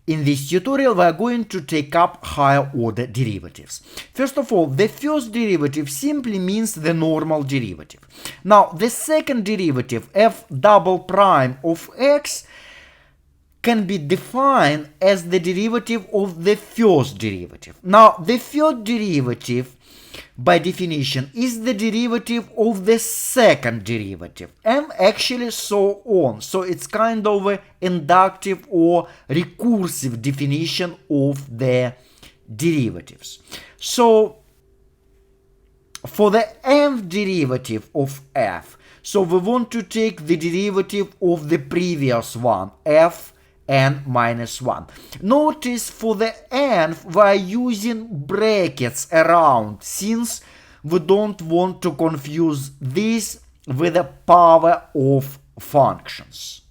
In this tutorial, we are going to take up higher order derivatives. First of all, the first derivative simply means the normal derivative. Now, the second derivative, f double prime of x, can be defined as the derivative of the first derivative. Now, the third derivative, by definition, is the derivative of the second derivative, and actually so on. So it's kind of an inductive or recursive definition of the derivatives. So for the nth derivative of f, so we want to take the derivative of the previous one, f n minus 1. Notice for the nth we are using brackets around, since we don't want to confuse this with the power of functions.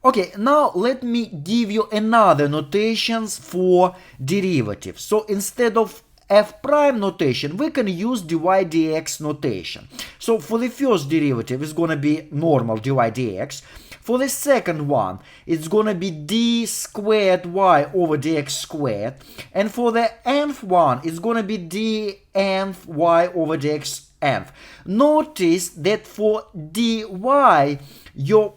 Okay, now let me give you another notations for derivatives. So instead of f prime notation, we can use dy dx notation. So for the first derivative, it's going to be normal dy dx. For the second one, it's going to be d squared y over dx squared. And for the nth one, it's going to be d nth y over dx nth. Notice that for dy, your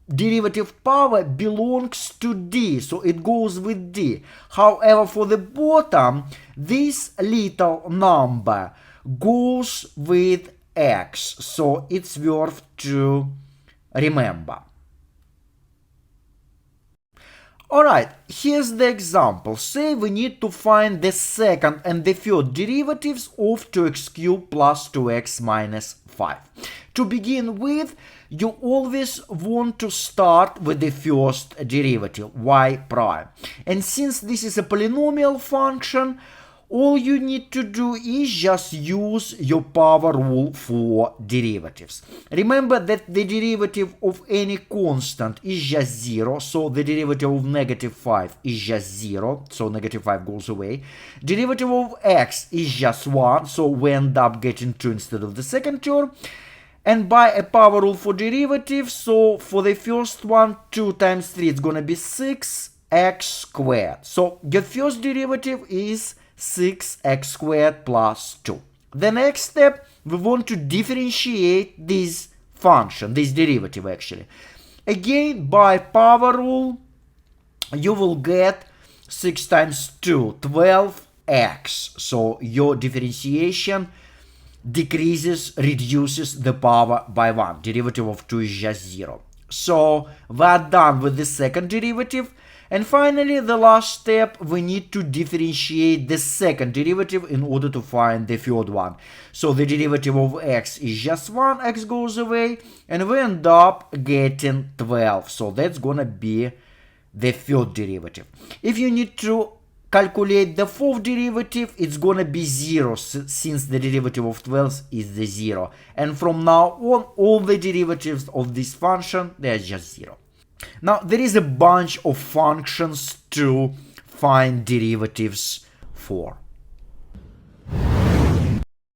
derivative power belongs to d, so it goes with d. However, for the bottom, this little number goes with x, so it's worth to remember. Alright, here's the example. Say we need to find the second and the third derivatives of 2x cubed plus 2x minus 5. To begin with, you always want to start with the first derivative, y prime. And since this is a polynomial function, all you need to do is just use your power rule for derivatives. Remember that the derivative of any constant is just 0, so the derivative of negative 5 is just 0, so negative 5 goes away. Derivative of x is just 1, so we end up getting 2 instead of the second term. And by a power rule for derivatives, so for the first one, 2 times 3, it's going to be 6x squared. So your first derivative is 6x squared plus 2. The next step, we want to differentiate this function, this derivative actually. Again, by power rule, you will get 6 times 2, 12x. So your differentiation decreases, reduces the power by 1. Derivative of 2 is just 0. So we are done with the second derivative. And finally, the last step, we need to differentiate the second derivative in order to find the third one. So the derivative of x is just 1, x goes away, and we end up getting 12. So that's gonna be the third derivative. If you need to calculate the fourth derivative, it's gonna be 0, since the derivative of 12 is the 0. And from now on, all the derivatives of this function, they are just 0. Now, there is a bunch of functions to find derivatives for.